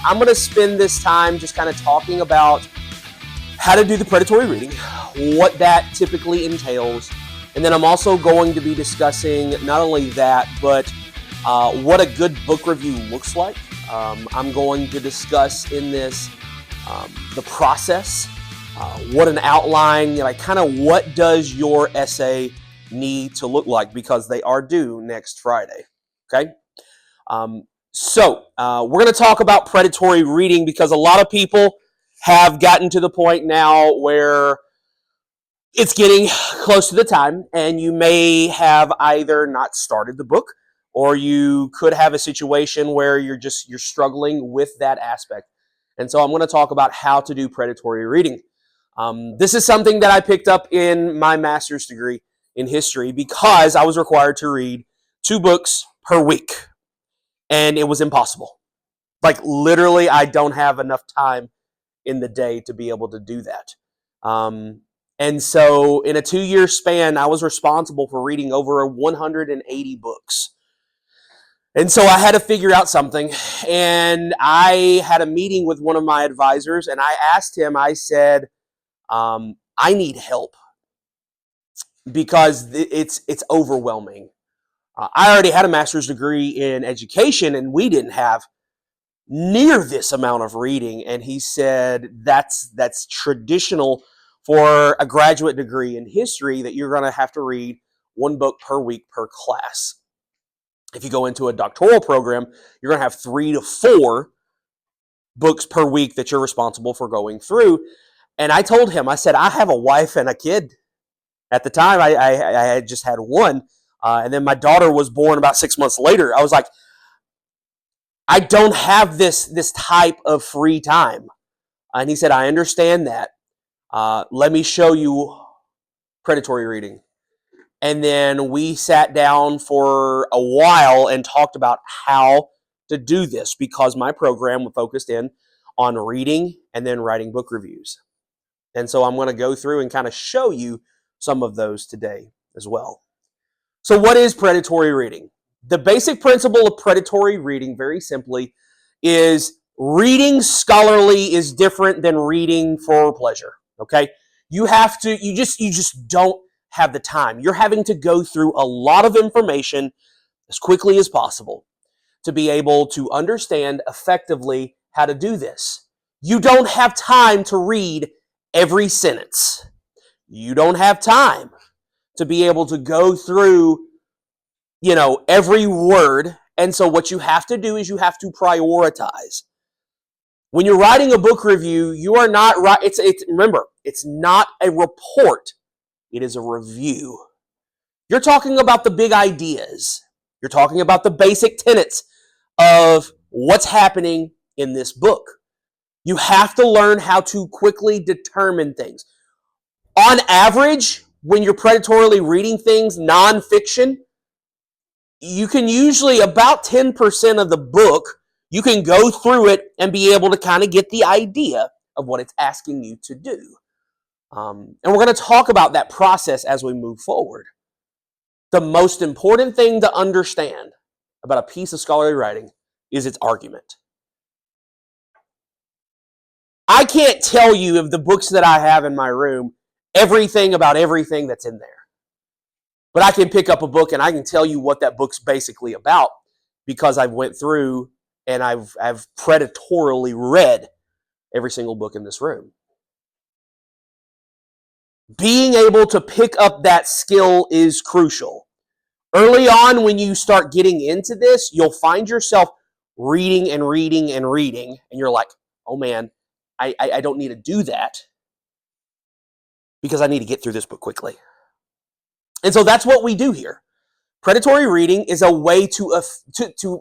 I'm going to spend this time just kind of talking about how to do the predatory reading, what that typically entails, and then I'm also going to be discussing not only that, but what a good book review looks like. I'm going to discuss in this the process, what an outline, kind of what does your essay need to look like, because they are due next Friday. Okay. So we're going to talk about predatory reading because a lot of people have gotten to the point now where it's getting close to the time, and you may have either not started the book, or you could have a situation where you're struggling with that aspect. And so I'm going to talk about how to do predatory reading. This is something that I picked up in my master's degree in history because I was required to read 2 books per week, and it was impossible. Like literally, I don't have enough time in the day to be able to do that. And so in a 2-year span, I was responsible for reading over 180 books. And so I had to figure out something. And I had a meeting with one of my advisors, and I asked him, I said, I need help because it's overwhelming. I already had a master's degree in education, and we didn't have near this amount of reading. And he said that's traditional for a graduate degree in history, that you're going to have to read 1 book per week per class. If you go into a doctoral program, you're going to have 3 to 4 books per week that you're responsible for going through. And I told him, I said, I have a wife and a kid. At the time, I had just had one. And then my daughter was born about 6 months later. I was like, I don't have this type of free time. And he said, I understand that. Let me show you predatory reading. And then we sat down for a while and talked about how to do this, because my program was focused in on reading and then writing book reviews. And so I'm going to go through and kind of show you some of those today as well. So what is predatory reading? The basic principle of predatory reading, very simply, is reading scholarly is different than reading for pleasure. Okay? You just don't have the time. You're having to go through a lot of information as quickly as possible to be able to understand effectively how to do this. You don't have time to read every sentence. You don't have time to be able to go through every word. And so what you have to do is you have to prioritize. When you're writing a book review, you are not remember, it's not a report. It is a review. You're talking about the big ideas. You're talking about the basic tenets of what's happening in this book. You have to learn how to quickly determine things. On average, when you're predatorily reading things, nonfiction, you can usually about 10% of the book, you can go through it and be able to kind of get the idea of what it's asking you to do. And we're going to talk about that process as we move forward. The most important thing to understand about a piece of scholarly writing is its argument. I can't tell you, of the books that I have in my room, everything about everything that's in there. But I can pick up a book and I can tell you what that book's basically about, because I've went through and I've predatorily read every single book in this room. Being able to pick up that skill is crucial. Early on, when you start getting into this, you'll find yourself reading and reading and reading, and you're like, oh man, I don't need to do that because I need to get through this book quickly. And so that's what we do here. Predatory reading is a way to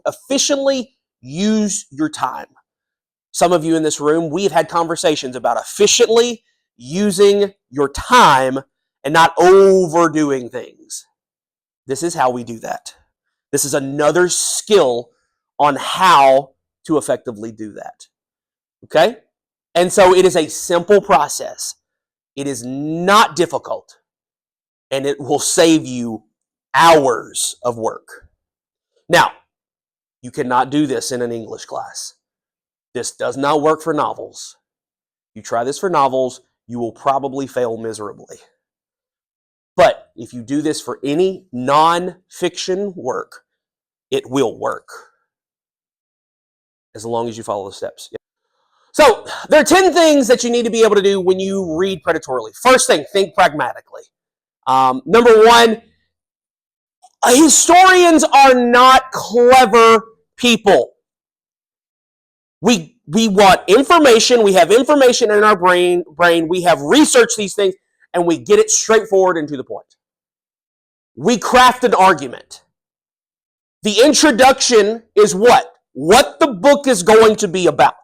efficiently use your time. Some of you in this room, we have had conversations about efficiently using your time and not overdoing things. This is how we do that. This is another skill on how to effectively do that. Okay? And so it is a simple process. It is not difficult. And it will save you hours of work. Now, you cannot do this in an English class. This does not work for novels. You try this for novels, you will probably fail miserably. But if you do this for any non-fiction work, it will work. As long as you follow the steps. So there are 10 things that you need to be able to do when you read predatorily. First thing, think pragmatically. Number one, historians are not clever people. We want information. We have information in our brain. We have researched these things, and we get it straightforward and to the point. We craft an argument. The introduction is what? What the book is going to be about.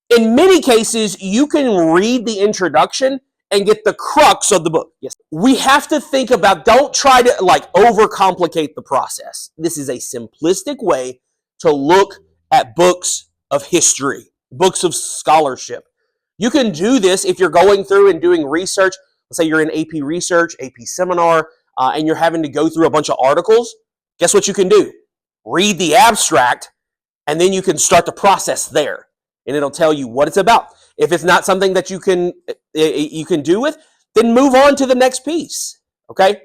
In many cases, you can read the introduction and get the crux of the book. Yes. We have to think about, don't try to overcomplicate the process. This is a simplistic way to look at books of history, books of scholarship. You can do this if you're going through and doing research. Let's say you're in AP research, AP seminar, and you're having to go through a bunch of articles. Guess what you can do? Read the abstract, and then you can start the process there, and it'll tell you what it's about. If it's not something that you can do with, then move on to the next piece. Okay?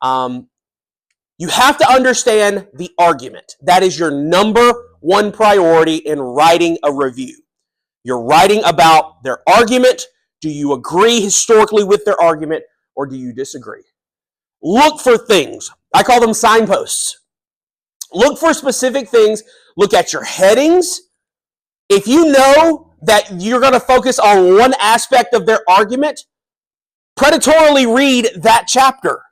You have to understand the argument. That is your number one priority in writing a review. You're writing about their argument. Do you agree historically with their argument, or do you disagree? Look for things. I call them signposts. Look for specific things. Look at your headings. If you know that you're going to focus on one aspect of their argument, predatorily read that chapter.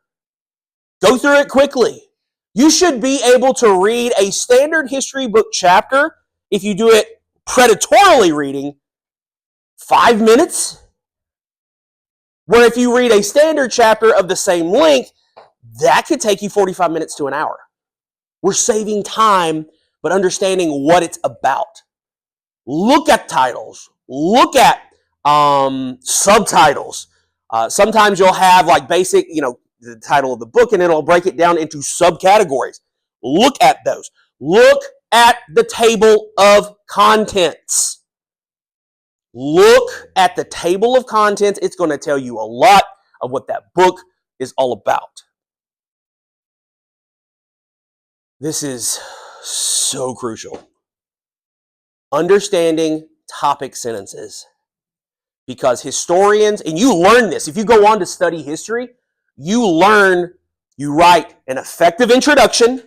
Go through it quickly. You should be able to read a standard history book chapter, if you do it predatorily reading, 5 minutes. Where if you read a standard chapter of the same length, that could take you 45 minutes to an hour. We're saving time, but understanding what it's about. Look at titles. Look at subtitles. Sometimes you'll have basic, the title of the book, and it'll break it down into subcategories. Look at those. Look at the table of contents. Look at the table of contents. It's going to tell you a lot of what that book is all about. This is so crucial. Understanding topic sentences. Because historians, and you learn this, if you go on to study history, you write an effective introduction,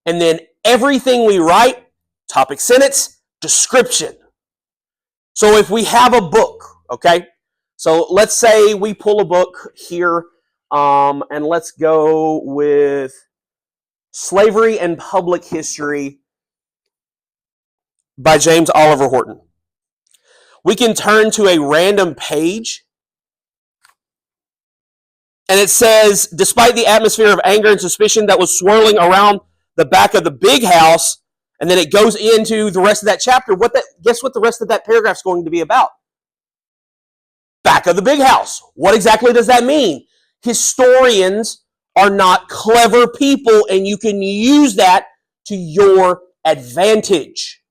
and then everything we write, topic sentence, description. So if we have a book, okay, so let's say we pull a book here, and let's go with Slavery and Public History by James Oliver Horton. We can turn to a random page, and it says, despite the atmosphere of anger and suspicion that was swirling around the back of the big house, and then it goes into the rest of that chapter. Guess what the rest of that paragraph is going to be about? Back of the big house. What exactly does that mean? Historians are not clever people, and you can use that to your advantage.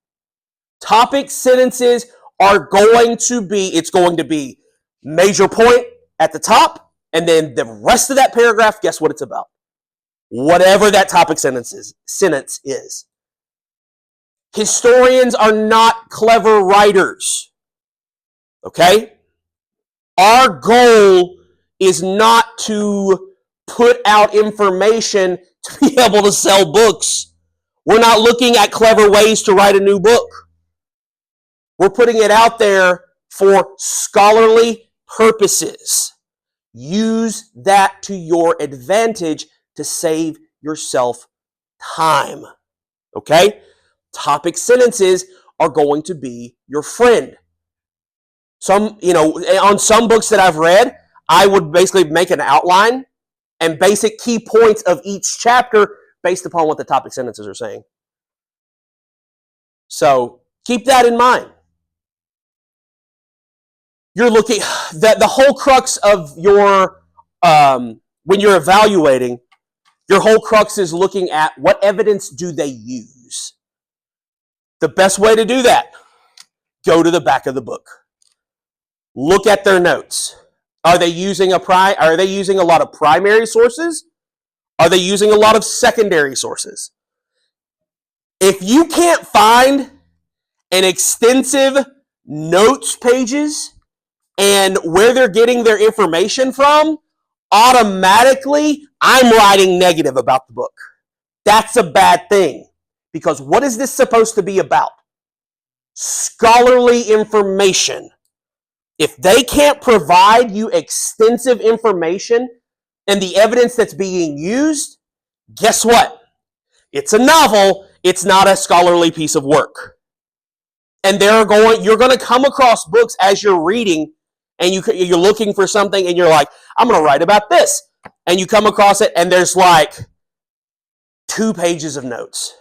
Topic sentences are going to be major point at the top, and then the rest of that paragraph, guess what it's about? Whatever that topic sentence is. Historians are not clever writers. Okay? Our goal is not to put out information to be able to sell books. We're not looking at clever ways to write a new book. We're putting it out there for scholarly purposes. Use that to your advantage to save yourself time. Okay? Topic sentences are going to be your friend. On some books that I've read, I would basically make an outline and basic key points of each chapter based upon what the topic sentences are saying. So keep that in mind. You're looking, the whole crux of your, when you're evaluating, your whole crux is looking at what evidence do they use. The best way to do that, Go to the back of the book. Look at their notes. Are they using a lot of primary sources? Are they using a lot of secondary sources? If you can't find an extensive notes pages and where they're getting their information from, automatically I'm writing negative about the book. That's a bad thing. Because what is this supposed to be about? Scholarly information. If they can't provide you extensive information and the evidence that's being used, guess what? It's a novel. It's not a scholarly piece of work. And you're going to come across books as you're reading, and you're looking for something, and you're like, I'm going to write about this. And you come across it, and there's like 2 pages of notes.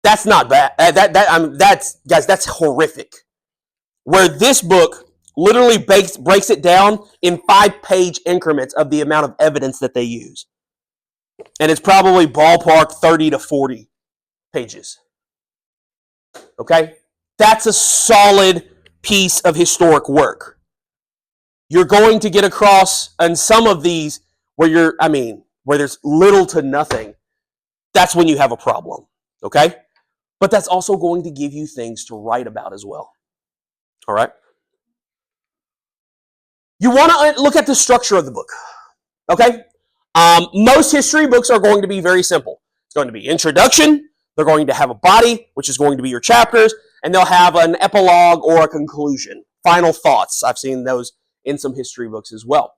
That's not bad. That's horrific. Where this book literally breaks it down in 5-page increments of the amount of evidence that they use. And it's probably ballpark 30 to 40 pages. Okay? That's a solid piece of historic work. You're going to get across on some of these where there's little to nothing. That's when you have a problem. Okay? But that's also going to give you things to write about as well. All right? You want to look at the structure of the book. Okay? Most history books are going to be very simple. It's going to be introduction. They're going to have a body, which is going to be your chapters, and they'll have an epilogue or a conclusion. Final thoughts. I've seen those in some history books as well.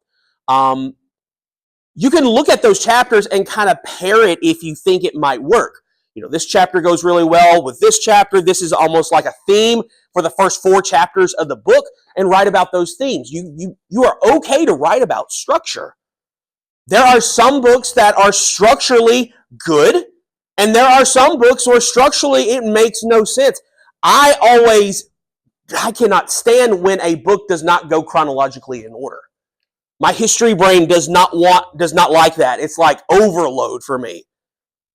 You can look at those chapters and kind of pair it if you think it might work. You know, this chapter goes really well with this chapter. This is almost like a theme for the first 4 chapters of the book, and write about those themes. You are okay to write about structure. There are some books that are structurally good, and there are some books where structurally it makes no sense. I cannot stand when a book does not go chronologically in order. My history brain does not like that. It's like overload for me.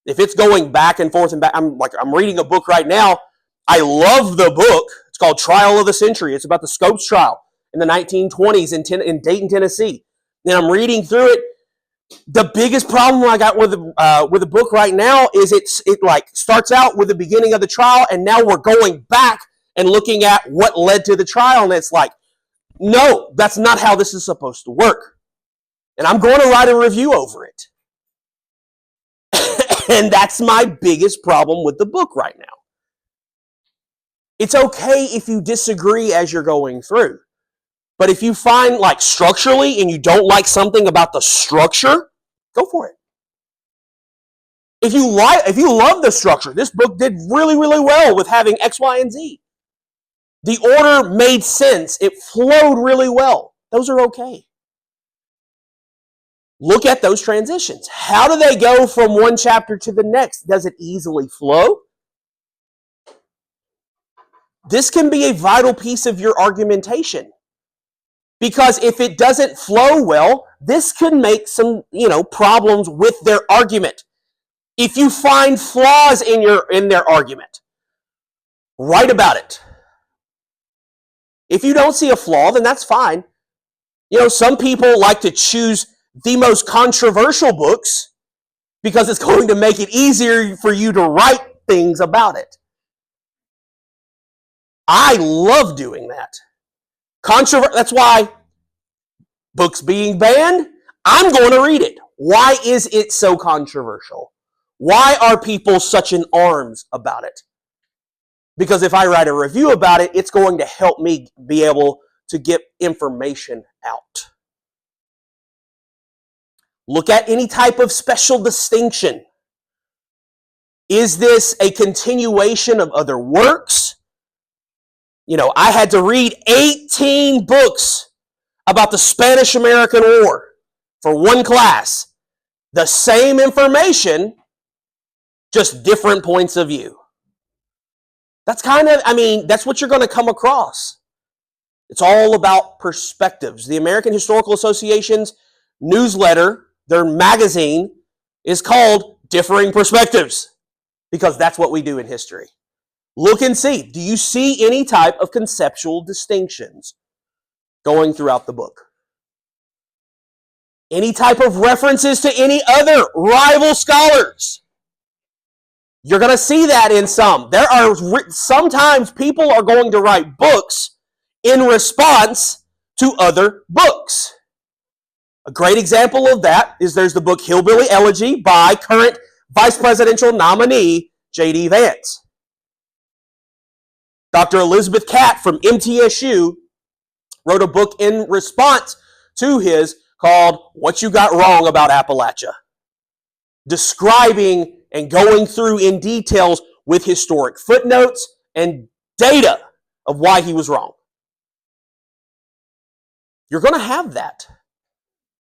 If it's going back and forth and back, I'm reading a book right now. I love the book. It's called Trial of the Century. It's about the Scopes trial in the 1920s in Dayton, Tennessee. And I'm reading through it. The biggest problem I got with the book right now is it like starts out with the beginning of the trial, and now we're going back and looking at what led to the trial, and it's like, no, that's not how this is supposed to work. And I'm going to write a review over it. And that's my biggest problem with the book right now. It's okay if you disagree as you're going through. But if you find like structurally and you don't like something about the structure, go for it. If you love the structure, this book did really, really well with having X, Y, and Z. The order made sense. It flowed really well. Those are okay. Look at those transitions. How do they go from one chapter to the next? Does it easily flow? This can be a vital piece of your argumentation. Because if it doesn't flow well, this could make some, problems with their argument. If you find flaws in their argument, write about it. If you don't see a flaw, then that's fine. Some people like to choose the most controversial books because it's going to make it easier for you to write things about it. I love doing that. That's why books being banned, I'm going to read it. Why is it so controversial? Why are people such in arms about it? Because if I write a review about it, it's going to help me be able to get information out. Look at any type of special distinction. Is this a continuation of other works? I had to read 18 books about the Spanish-American War for one class. The same information, just different points of view. That's that's what you're going to come across. It's all about perspectives. The American Historical Association's newsletter, their magazine, is called Differing Perspectives, because that's what we do in history. Look and see. Do you see any type of conceptual distinctions going throughout the book? Any type of references to any other rival scholars? You're going to see that in some. There are sometimes people are going to write books in response to other books. A great example of that is there's the book Hillbilly Elegy by current vice presidential nominee J.D. Vance. Dr. Elizabeth Catt from MTSU wrote a book in response to his called What You Got Wrong About Appalachia, describing and going through in details with historic footnotes and data of why he was wrong. You're going to have that.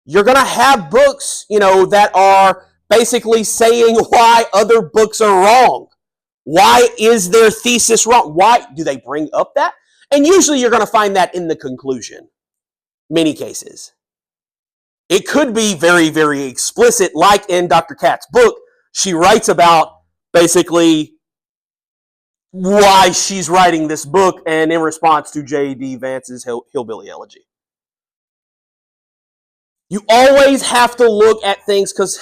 You're going to have books, that are basically saying why other books are wrong. Why is their thesis wrong? Why do they bring up that? And usually you're going to find that in the conclusion. Many cases. It could be very, very explicit, like in Dr. Catt's book. She writes about basically why she's writing this book and in response to J.D. Vance's Hillbilly Elegy. You always have to look at things because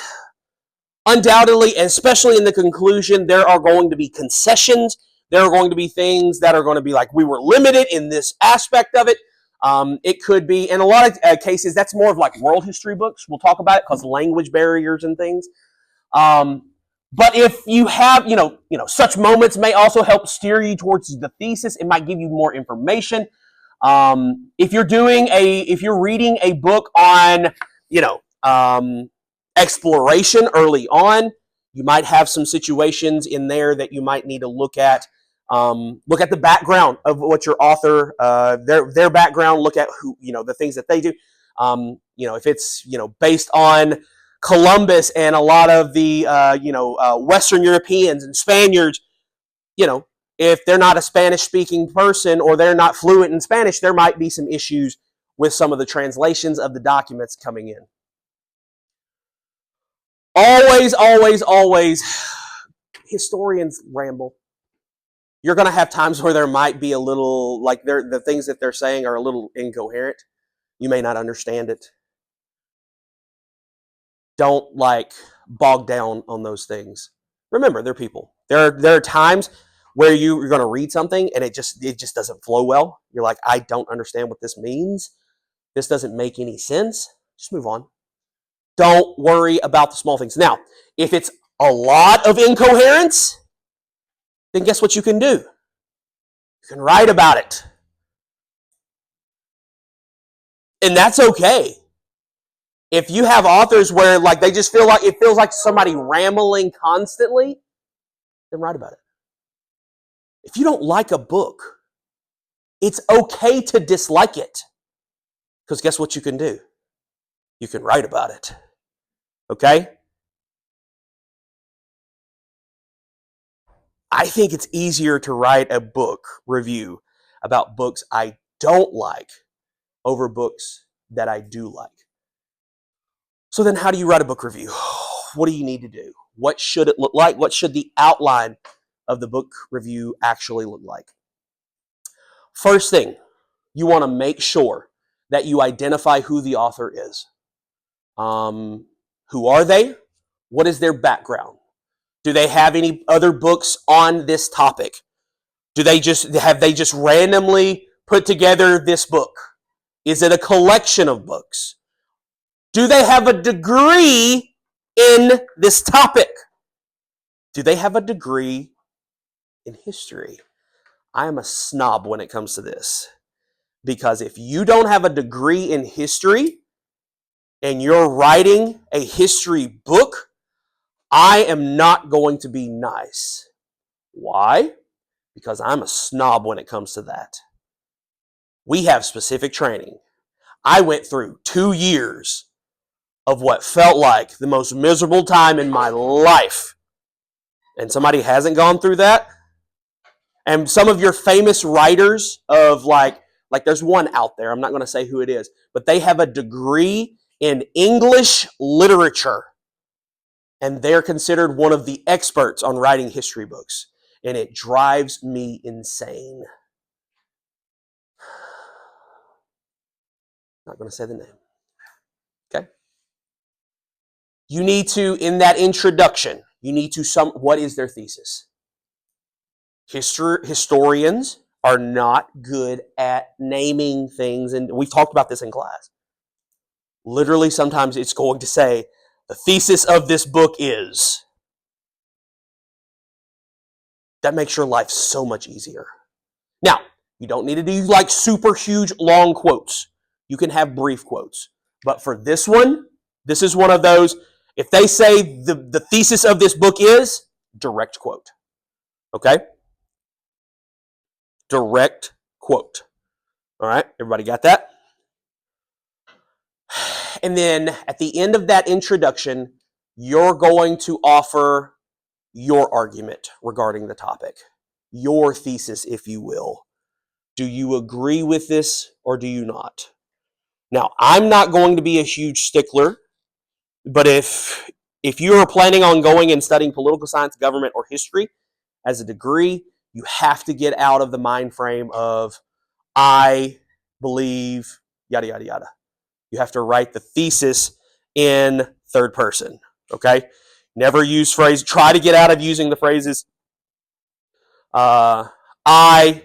undoubtedly, and especially in the conclusion, there are going to be concessions. There are going to be things that are going to be like, we were limited in this aspect of it. It could be, in a lot of cases, that's more of like world history books. We'll talk about it because language barriers and things. But if you have, such moments may also help steer you towards the thesis. It might give you more information. If you're reading a book on, exploration early on, you might have some situations in there that you might need to look at. Look at the background of what your author, their background. Look at who, the things that they do. If it's, based on Columbus and a lot of the, Western Europeans and Spaniards, if they're not a Spanish-speaking person or they're not fluent in Spanish, there might be some issues with some of the translations of the documents coming in. Always, always, always, historians ramble. You're going to have times where there might be a little, like the things that they're saying are a little incoherent. You may not understand it. Don't bog down on those things. Remember, they're people. There are times where you're going to read something and it just doesn't flow well. You're like, I don't understand what this means. This doesn't make any sense. Just move on. Don't worry about the small things. Now, if it's a lot of incoherence, then guess what you can do? You can write about it. And that's okay. If you have authors where they just feel like it feels like somebody rambling constantly, then write about it. If you don't like a book, it's okay to dislike it. Because guess what you can do? You can write about it. Okay? I think it's easier to write a book review about books I don't like over books that I do like. So then how do you write a book review? What do you need to do? What should it look like? What should the outline of the book review actually look like? First thing, you want to make sure that you identify who the author is. Who are they? What is their background? Do they have any other books on this topic? Have they just randomly put together this book? Is it a collection of books? Do they have a degree in this topic? Do they have a degree in history? I am a snob when it comes to this. Because if you don't have a degree in history and you're writing a history book, I am not going to be nice. Why? Because I'm a snob when it comes to that. We have specific training. I went through 2 years of what felt like the most miserable time in my life. And somebody hasn't gone through that. And some of your famous writers of like there's one out there, I'm not going to say who it is, but they have a degree in English literature. And they're considered one of the experts on writing history books. and it drives me insane. Not going to say the name. Okay? You need to, in that introduction, you need to what is their thesis? Historians are not good at naming things, and we've talked about this in class. Literally, sometimes it's going to say, the thesis of this book is. That makes your life so much easier. Now, you don't need to do like super huge long quotes. You can have brief quotes. But for this one, this is one of those, if they say the thesis of this book is, direct quote. Okay? Direct quote. All right, everybody got that? And then at the end of that introduction, you're going to offer your argument regarding the topic, your thesis, if you will. Do you agree with this or do you not? Now, I'm not going to be a huge stickler, but if you are planning on going and studying political science, government, or history as a degree, you have to get out of the mind frame of I believe, yada, yada, yada. You have to write the thesis in third person, okay? Never use phrase. Try to get out of using the phrases I,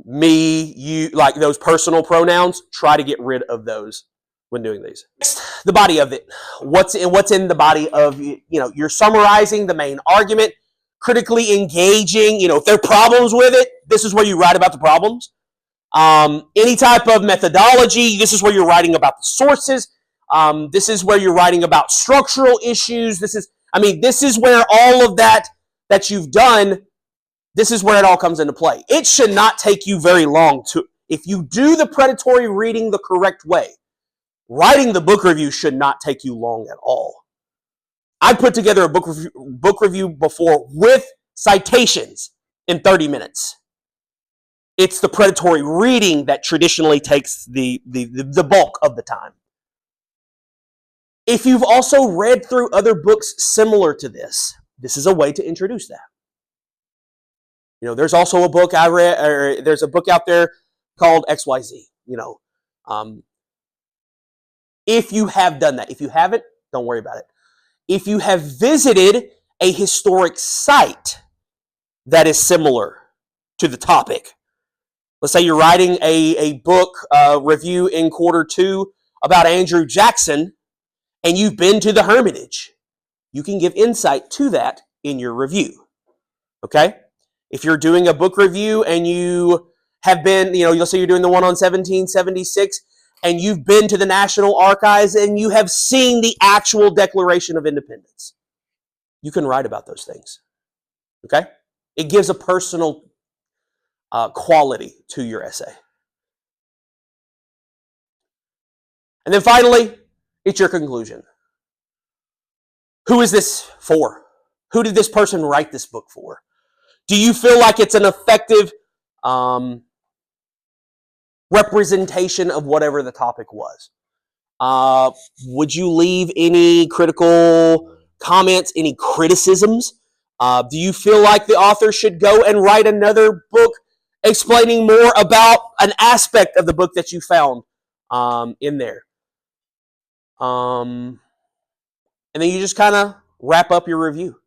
me, you, like those personal pronouns. Try to get rid of those when doing these. Next, the body of it. What's in the body of, you're summarizing the main argument, critically engaging. If there are problems with it, this is where you write about the problems. Any type of methodology, this is where you're writing about the sources. This is where you're writing about structural issues. This is where all of that you've done, this is where it all comes into play. It should not take you very long if you do the predatory reading the correct way, writing the book review should not take you long at all. I put together a book review before with citations in 30 minutes. It's the predatory reading that traditionally takes the bulk of the time. If you've also read through other books similar to this, this is a way to introduce that. There's also a book I read, or there's a book out there called XYZ. If you have done that, if you haven't, don't worry about it. If you have visited a historic site that is similar to the topic, let's say you're writing a book review in quarter 2 about Andrew Jackson, and you've been to the Hermitage, you can give insight to that in your review. Okay? If you're doing a book review and you have been, you'll say you're doing the one on 1776, and you've been to the National Archives and you have seen the actual Declaration of Independence, you can write about those things. Okay? It gives a personal quality to your essay. And then finally, it's your conclusion. Who is this for? Who did this person write this book for? Do you feel like it's an effective representation of whatever the topic was? Would you leave any critical comments, any criticisms? Do you feel like the author should go and write another book explaining more about an aspect of the book that you found in there? And then you just kind of wrap up your review.